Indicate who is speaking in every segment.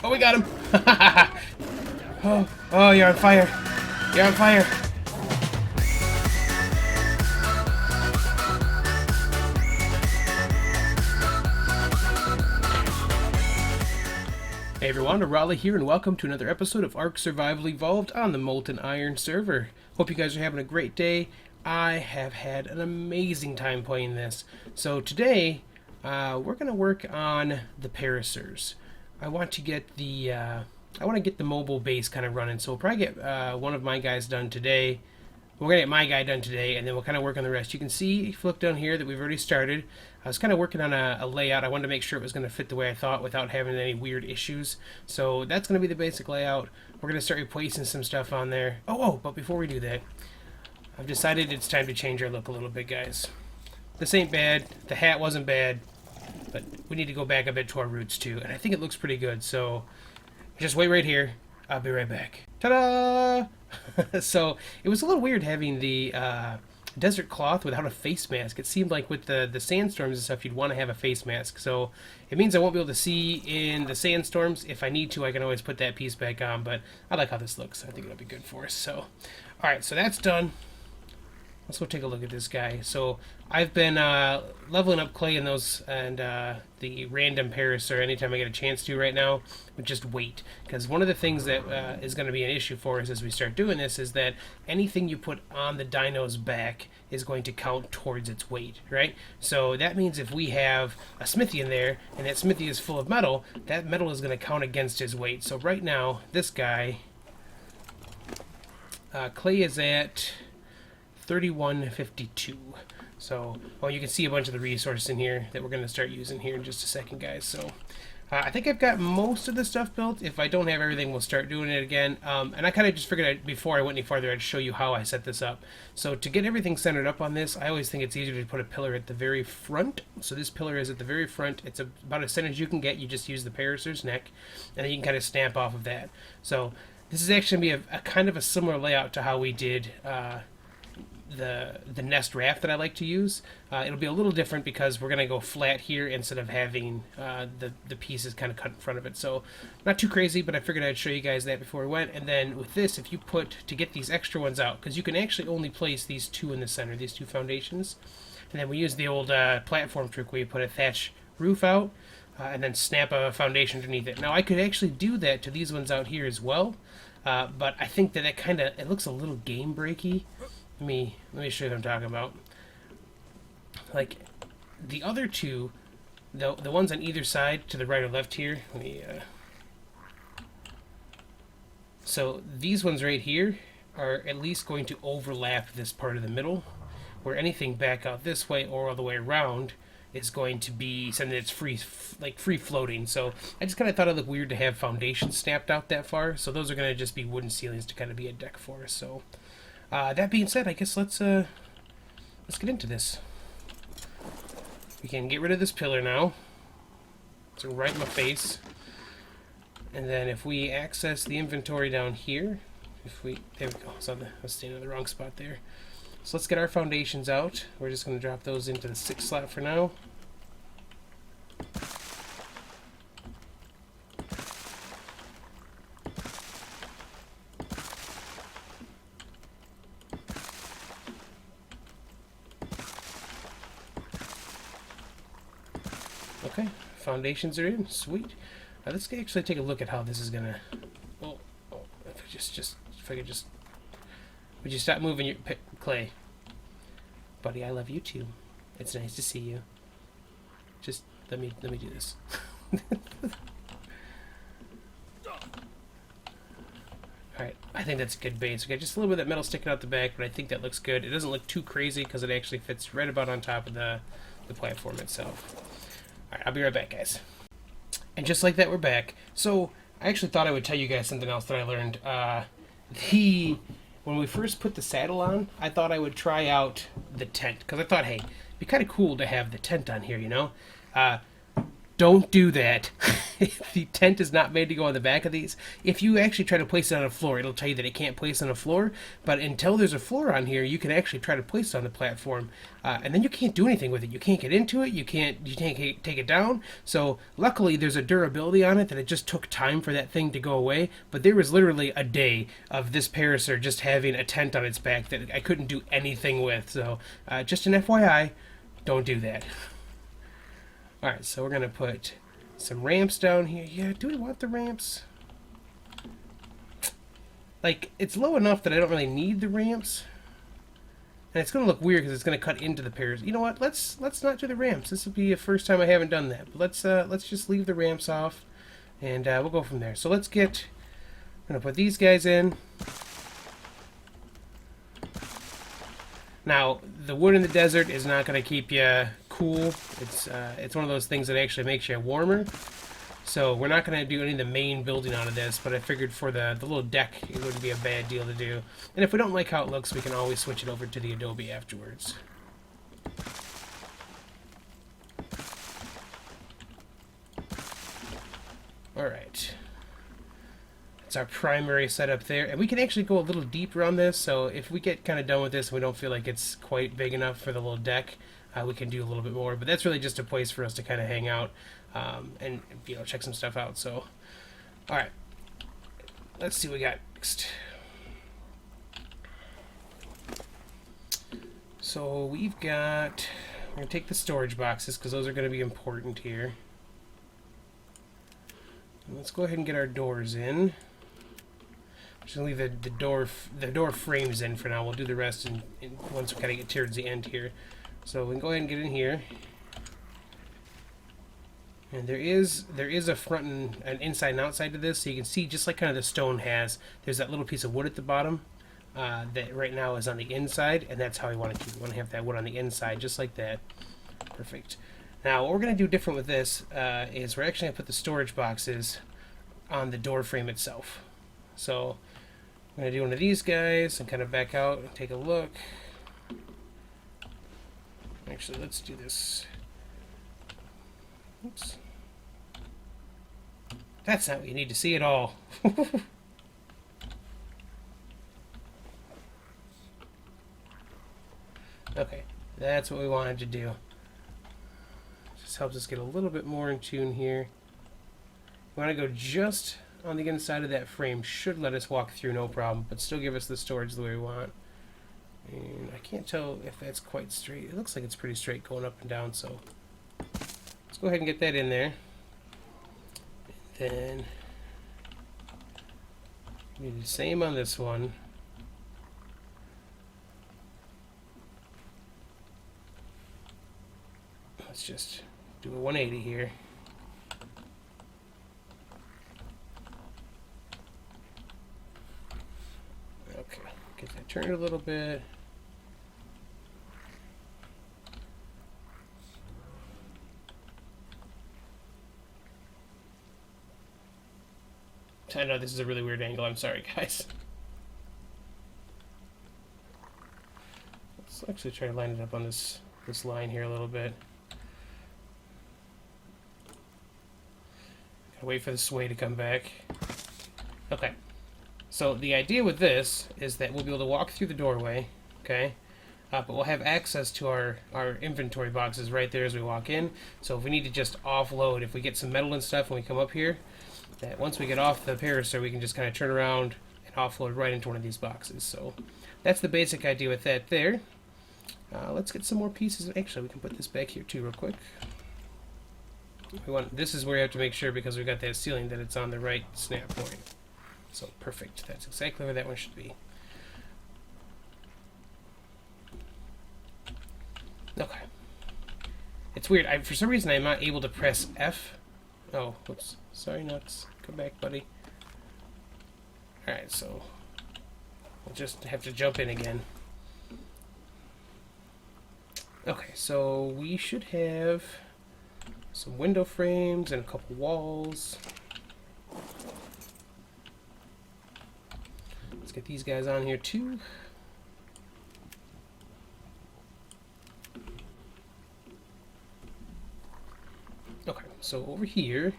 Speaker 1: Oh, we got him! Oh, you're on fire. You're on fire. Hey everyone, Arahli here, and welcome to another episode of ARK Survival Evolved on the Molten Iron Server. Hope you guys are having a great day. I have had an amazing time playing this. So today, we're going to work on the Paracers. I want to get the mobile base kind of running, so we'll probably get one of my guys done today. We're going to get my guy done today, and then we'll kind of work on the rest. You can see, if you look down here, that we've already started. I was kind of working on a layout. I wanted to make sure it was going to fit the way I thought without having any weird issues. So that's going to be the basic layout. We're going to start replacing some stuff on there. But before we do that, I've decided it's time to change our look a little bit, guys. This ain't bad. The hat wasn't bad. But we need to go back a bit to our roots, too. And I think it looks pretty good. So just wait right here. I'll be right back. Ta-da! So it was a little weird having the desert cloth without a face mask. It seemed like with the sandstorms and stuff, you'd want to have a face mask. So it means I won't be able to see in the sandstorms. If I need to, I can always put that piece back on. But I like how this looks. I think it'll be good for us. So, all right, so that's done. Let's go take a look at this guy. So I've been leveling up clay in those and the random Paracer anytime I get a chance to right now. But just wait, because one of the things that is going to be an issue for us as we start doing this is that anything you put on the dino's back is going to count towards its weight, right? So that means if we have a smithy in there and that smithy is full of metal, that metal is going to count against his weight. So right now, this guy, clay is at 3152. So, you can see a bunch of the resources in here that we're going to start using here in just a second, guys. So, I think I've got most of the stuff built. If I don't have everything, we'll start doing it again. And I kind of just figured before I went any farther, I'd show you how I set this up. So, to get everything centered up on this, I always think it's easier to put a pillar at the very front. So, this pillar is at the very front. It's about as center as you can get. You just use the Paracer's neck, and then you can kind of snap off of that. So, this is actually going to be a kind of a similar layout to how we did the nest raft that I like to use. It'll be a little different because we're going to go flat here instead of having the pieces kind of cut in front of it. So not too crazy, but I figured I'd show you guys that before we went. And then with this, if you to get these extra ones out, because you can actually only place these two in the center, these two foundations. And then we use the old platform trick where you put a thatch roof out and then snap a foundation underneath it. Now I could actually do that to these ones out here as well, but I think that it looks a little game breaky. Let me show you what I'm talking about. Like the other two, the ones on either side, to the right or left here. So these ones right here are at least going to overlap this part of the middle, where anything back out this way or all the way around is going to be something that's free floating. So I just kind of thought it looked weird to have foundations snapped out that far. So those are going to just be wooden ceilings to kind of be a deck for us. So. That being said, I guess let's get into this. We can get rid of this pillar now. It's right in my face. And then if we access the inventory down here, there we go. I was standing in the wrong spot there. So let's get our foundations out. We're just going to drop those into the 6 slot for now. Okay, foundations are in. Sweet. Let's actually take a look at how this is gonna. Would you stop moving your clay, buddy? I love you too. It's nice to see you. Just let me do this. Alright, I think that's a good base. We got just a little bit of that metal sticking out the back, but I think that looks good. It doesn't look too crazy because it actually fits right about on top of the platform itself. Alright, I'll be right back, guys. And just like that, we're back. So, I actually thought I would tell you guys something else that I learned. When we first put the saddle on, I thought I would try out the tent. Because I thought, hey, it'd be kind of cool to have the tent on here, you know? Don't do that. the tent is not made to go on the back of these. If you actually try to place it on a floor, it'll tell you that it can't place on a floor. But until there's a floor on here, you can actually try to place it on the platform, and then you can't do anything with it. You can't get into it. You can't take it down. So luckily, there's a durability on it that it just took time for that thing to go away. But there was literally a day of this Paracer just having a tent on its back that I couldn't do anything with. So just an FYI, don't do that. All right, so we're gonna put some ramps down here. Yeah, do we want the ramps? Like, it's low enough that I don't really need the ramps. And it's going to look weird because it's going to cut into the pairs. You know what? Let's not do the ramps. This will be the first time I haven't done that. But let's just leave the ramps off, and we'll go from there. So I'm going to put these guys in. Now, the wood in the desert is not going to keep you cool. It's one of those things that actually makes you warmer. So we're not going to do any of the main building out of this, but I figured for the little deck, it wouldn't be a bad deal to do. And if we don't like how it looks, we can always switch it over to the Adobe afterwards. Alright. That's our primary setup there. And we can actually go a little deeper on this, so if we get kind of done with this and we don't feel like it's quite big enough for the little deck, we can do a little bit more. But that's really just a place for us to kind of hang out and check some stuff out. So, all right, let's see what we got next. So we're gonna take the storage boxes because those are going to be important here. And let's go ahead and get our doors in. I'm just gonna leave the door frames in for now. We'll do the rest once we kind of get towards the end here. So we can go ahead and get in here. And there is a front and an inside and outside to this, so you can see just like kind of the stone has. There's that little piece of wood at the bottom that right now is on the inside, and that's how we want to keep it. We want to have that wood on the inside, just like that. Perfect. Now, what we're going to do different with this is we're actually going to put the storage boxes on the door frame itself. So I'm going to do one of these guys and kind of back out and take a look. Actually, let's do this. Oops. That's not what you need to see at all. Okay, that's what we wanted to do. Just helps us get a little bit more in tune here. We want to go just on the inside of that frame. Should let us walk through, no problem, but still give us the storage the way we want. And I can't tell if that's quite straight. It looks like it's pretty straight going up and down, so let's go ahead and get that in there. And then we do the same on this one. Let's just do a 180 here. Okay, get that turned a little bit. I know this is a really weird angle. I'm sorry, guys. Let's actually try to line it up on this line here a little bit. Gotta wait for the sway to come back. Okay. So the idea with this is that we'll be able to walk through the doorway, okay? But we'll have access to our inventory boxes right there as we walk in. So if we need to just offload, if we get some metal and stuff when we come up here, that once we get off the Paracer, we can just kind of turn around and offload right into one of these boxes. So that's the basic idea with that there. Let's get some more pieces. Actually, we can put this back here too real quick. This is where you have to make sure, because we've got that ceiling, that it's on the right snap point. So perfect. That's exactly where that one should be. Okay. It's weird. For some reason, I'm not able to press F. Oh, whoops. Sorry, Nuts. Come back, buddy. Alright, so we'll just have to jump in again. Okay, so we should have some window frames and a couple walls. Let's get these guys on here too. Okay, so over here,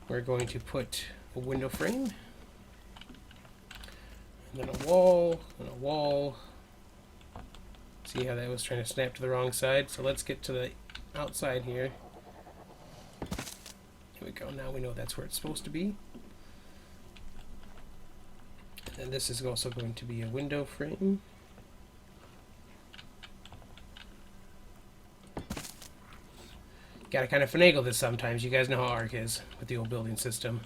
Speaker 1: we're going to put a window frame, and then a wall, and a wall. See how that was trying to snap to the wrong side? So let's get to the outside here. Here we go. Now we know that's where it's supposed to be. And this is also going to be a window frame. Gotta kind of finagle this sometimes. You guys know how ARK is with the old building system.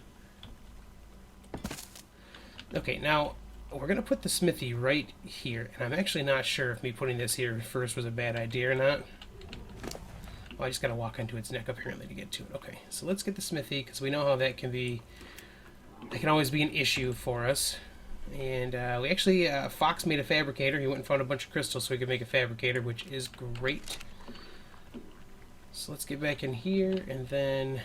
Speaker 1: Okay, now we're going to put the smithy right here. And I'm actually not sure if me putting this here first was a bad idea or not. Well, I just got to walk onto its neck apparently to get to it. Okay, so let's get the smithy because we know how that can be. That can always be an issue for us. And we actually, Fox made a fabricator. He went and found a bunch of crystals so we could make a fabricator, which is great. So let's get back in here, and then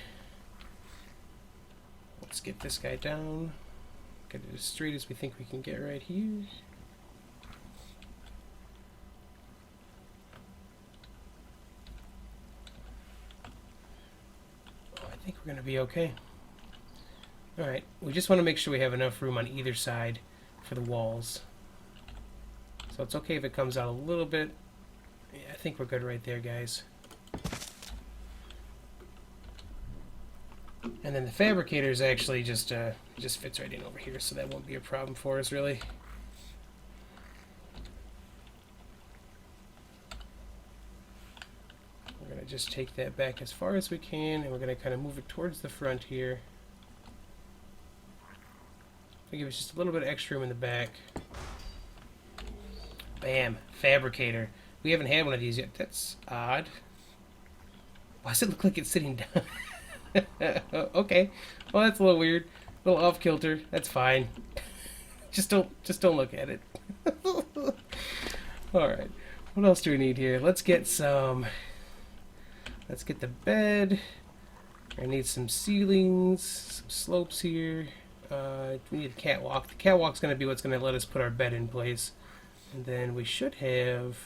Speaker 1: let's get this guy down. Get it as straight as we think we can get right here. Oh, I think we're going to be okay. Alright, we just want to make sure we have enough room on either side for the walls. So it's okay if it comes out a little bit. Yeah, I think we're good right there, guys. And then the fabricator is actually just fits right in over here, so that won't be a problem for us, really. We're going to just take that back as far as we can, and we're going to kind of move it towards the front here. Give us just a little bit of extra room in the back. Bam! Fabricator. We haven't had one of these yet. That's odd. Why does it look like it's sitting down? Okay. Well, that's a little weird. A little off kilter. That's fine. just don't look at it. Alright. What else do we need here? Let's get some. Let's get the bed. I need some ceilings, some slopes here. We need a catwalk. The catwalk's going to be what's going to let us put our bed in place. And then we should have.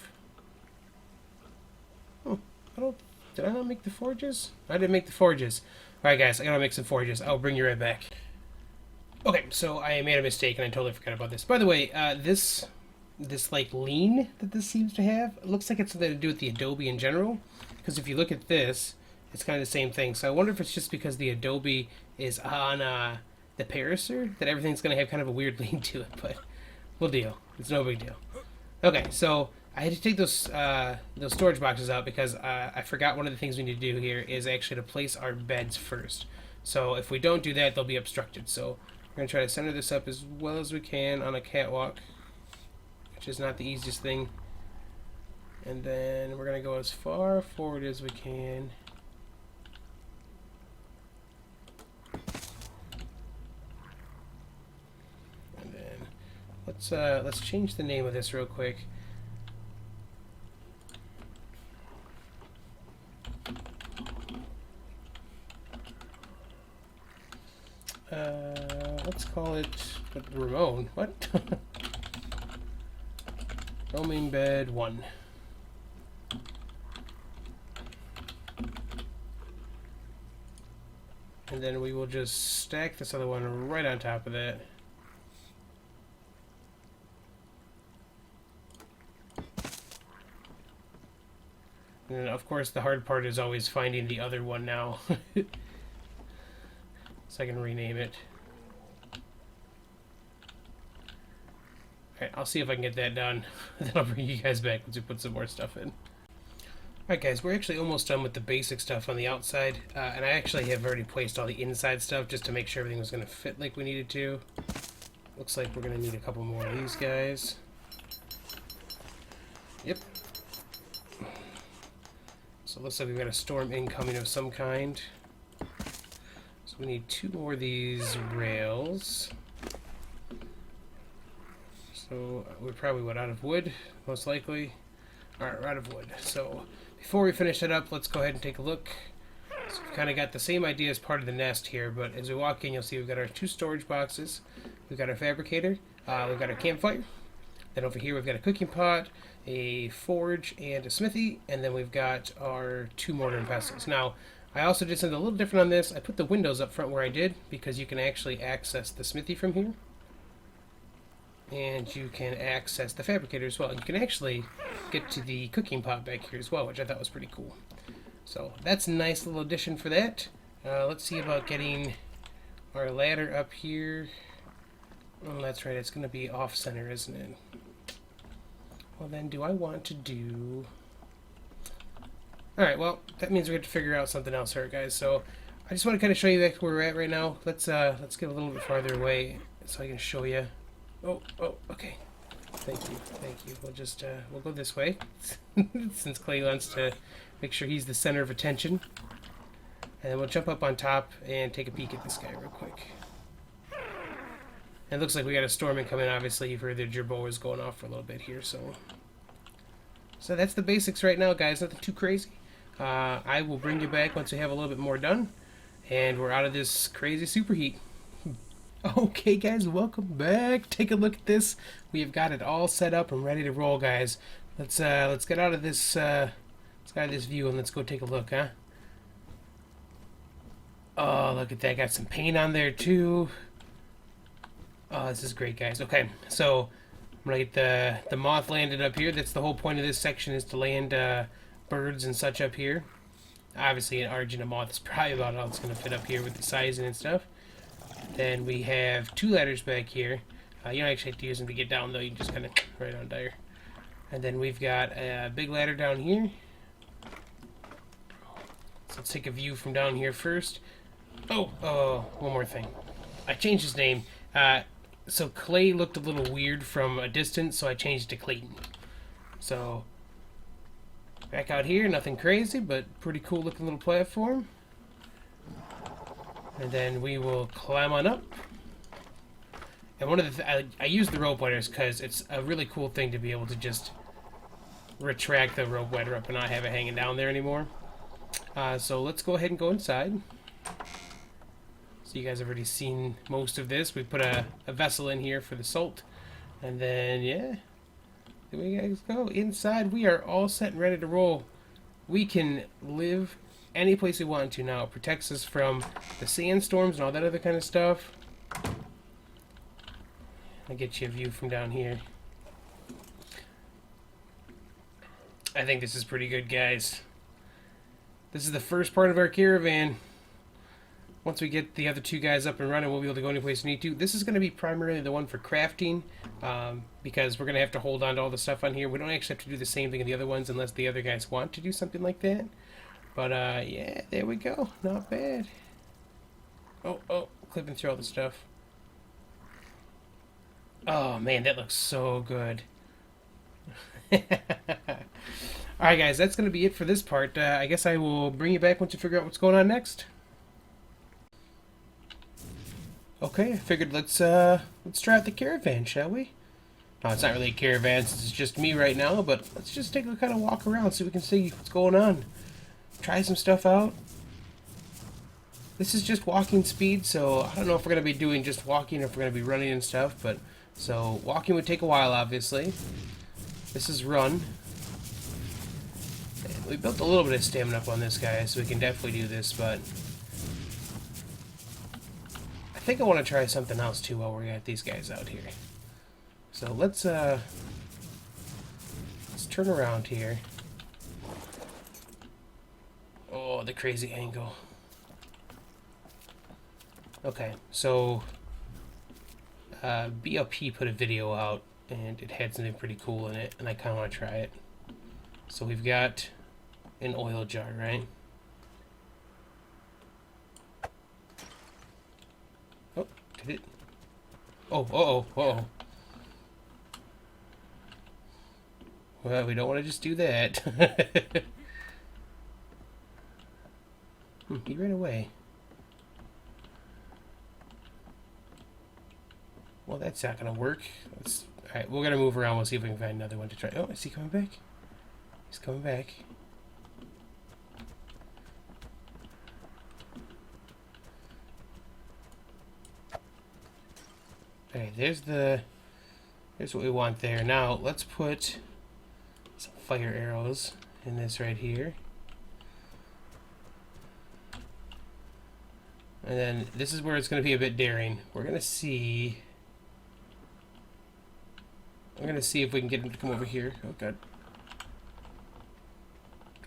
Speaker 1: Oh, did I not make the forges? I didn't make the forges. Alright guys, I gotta make some forges. I'll bring you right back. Okay, so I made a mistake and I totally forgot about this. By the way, this like lean that this seems to have, it looks like it's something to do with the Adobe in general. Because if you look at this, it's kind of the same thing. So I wonder if it's just because the Adobe is on the Paracer that everything's gonna have kind of a weird lean to it, but we'll deal. It's no big deal. Okay, so I had to take those storage boxes out because I forgot one of the things we need to do here is actually to place our beds first. So if we don't do that, they'll be obstructed. So we're going to try to center this up as well as we can on a catwalk, which is not the easiest thing. And then we're going to go as far forward as we can. And then let's change the name of this real quick. Let's call it Ramon. What? Roaming bed 1. And then we will just stack this other one right on top of that. And then, of course, the hard part is always finding the other one now. So I can rename it. Alright, I'll see if I can get that done. Then I'll bring you guys back once we put some more stuff in. Alright guys, we're actually almost done with the basic stuff on the outside. And I actually have already placed all the inside stuff just to make sure everything was going to fit like we needed to. Looks like we're going to need a couple more of these guys. Yep. So it looks like we've got a storm incoming of some kind. So we need 2 more of these rails. So we're probably out of wood, most likely. Alright, we're out of wood. So before we finish that up, let's go ahead and take a look. So we've kind of got the same idea as part of the nest here, but as we walk in, you'll see we've got our 2 storage boxes. We've got our fabricator. We've got our campfire. Then over here we've got a cooking pot, a forge, and a smithy. And then we've got our 2 mortar and pestles. Now, I also did something a little different on this. I put the windows up front where I did because you can actually access the smithy from here. And you can access the fabricator as well. You can actually get to the cooking pot back here as well, which I thought was pretty cool. So that's a nice little addition for that. Let's see about getting our ladder up here. Oh, that's right, it's going to be off-center, isn't it? Well, then do I want to do... Alright, well, that means we have to figure out something else here, guys. So I just want to kind of show you where we're at right now. Let's get a little bit farther away so I can show you. Oh, okay. Thank you. We'll just, we'll go this way, since Clay wants to make sure he's the center of attention. And then we'll jump up on top and take a peek at this guy real quick. And it looks like we got a storm incoming, obviously. You've heard the gerbo is going off for a little bit here, so... So that's the basics right now, guys. Nothing too crazy. I will bring you back once we have a little bit more done. And we're out of this crazy superheat. Okay, guys, welcome back. Take a look at this. We have got it all set up and ready to roll, guys. Let's get out of this view and let's go take a look, huh? Oh, look at that. Got some paint on there too. Oh, this is great, guys. Okay, so I'm gonna get the moth landed up here. That's the whole point of this section, is to land birds and such up here. Obviously, an Argent moth is probably about all it's gonna fit up here with the sizing and stuff. Then we have 2 ladders back here. You don't actually have to use them to get down, though. You can just kind of right on there. And then we've got a big ladder down here. So let's take a view from down here first. Oh, one more thing. I changed his name. So Clay looked a little weird from a distance, so I changed it to Clayton. So back out here, nothing crazy, but pretty cool looking little platform. And then we will climb on up. And one of the I use the rope ladders because it's a really cool thing to be able to just retract the rope ladder up and not have it hanging down there anymore. So let's go ahead and go inside. So you guys have already seen most of this. We put a vessel in here for the salt. And then, yeah, there we guys go. Inside, we are all set and ready to roll. We can live any place we want to now. It protects us from the sandstorms and all that other kind of stuff. I'll get you a view from down here. I think this is pretty good, guys. This is the first part of our caravan. Once we get the other 2 guys up and running, we'll be able to go any place we need to. This is going to be primarily the one for crafting, because we're going to have to hold on to all the stuff on here. We don't actually have to do the same thing in the other ones unless the other guys want to do something like that. But, yeah, there we go. Not bad. Oh, clipping through all the stuff. Oh, man, that looks so good. Alright, guys, that's going to be it for this part. I guess I will bring you back once you figure out what's going on next. Okay, I figured let's try out the caravan, shall we? No, it's not really a caravan, since it's just me right now, but let's just take a kind of walk around so we can see what's going on. Try some stuff out. This is just walking speed, so I don't know if we're going to be doing just walking or if we're going to be running and stuff, but so walking would take a while, obviously. This is run. And we built a little bit of stamina up on this guy, so we can definitely do this, but I think I want to try something else too while we got these guys out here. So let's turn around here. Oh, the crazy angle. Okay, so BLP put a video out and it had something pretty cool in it, and I kind of want to try it. So we've got an oil jar, right? Oh, did it? Oh, uh-oh. Well, we don't want to just do that. He ran away. Well, that's not going to work. Alright, we're going to move around. We'll see if we can find another one to try. Oh, is he coming back? He's coming back. Okay, there's what we want there. Now, let's put some fire arrows in this right here. And then this is where it's going to be a bit daring. We're going to see... I'm going to see if we can get him to come over here. Oh, God.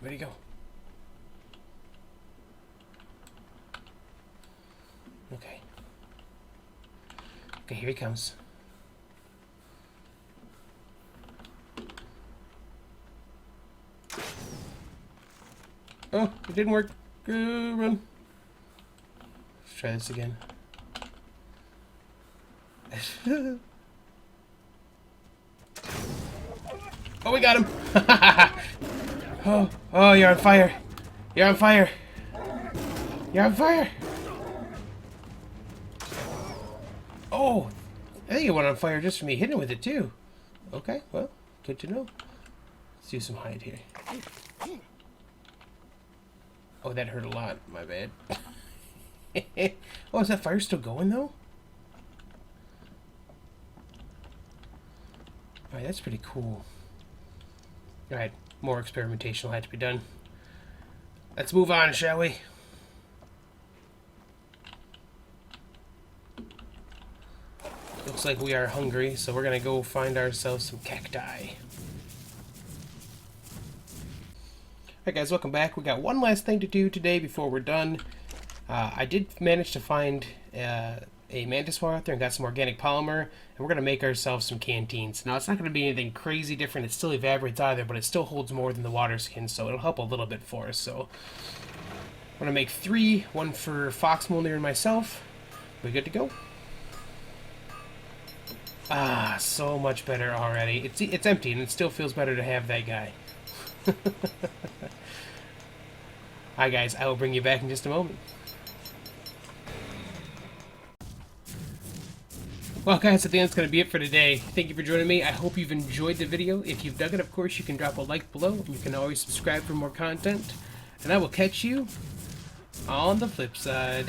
Speaker 1: Where'd he go? Okay. Okay, here he comes. Oh, it didn't work. Run. Let's try this again. Oh, we got him! Oh, you're on fire. You're on fire. You're on fire. Oh, I think it went on fire just from me hitting it with it too. Okay, well, good to know. Let's do some hide here. Oh, that hurt a lot. My bad. Oh, is that fire still going though? Alright, that's pretty cool. Alright, more experimentation will have to be done. Let's move on, shall we? Looks like we are hungry, so we're gonna go find ourselves some cacti. Alright guys, welcome back. We got one last thing to do today before we're done. I did manage to find a mantis spore out there and got some organic polymer, and we're going to make ourselves some canteens. Now, it's not going to be anything crazy different. It still evaporates either, but it still holds more than the water skin, so it'll help a little bit for us. So, I'm going to make 3, one for Fox Molnir and myself. We're good to go. Ah, so much better already. It's empty, and it still feels better to have that guy. Alright guys, I will bring you back in just a moment. Well guys, I think that's going to be it for today. Thank you for joining me. I hope you've enjoyed the video. If you've dug it, of course, you can drop a like below. You can always subscribe for more content. And I will catch you on the flip side.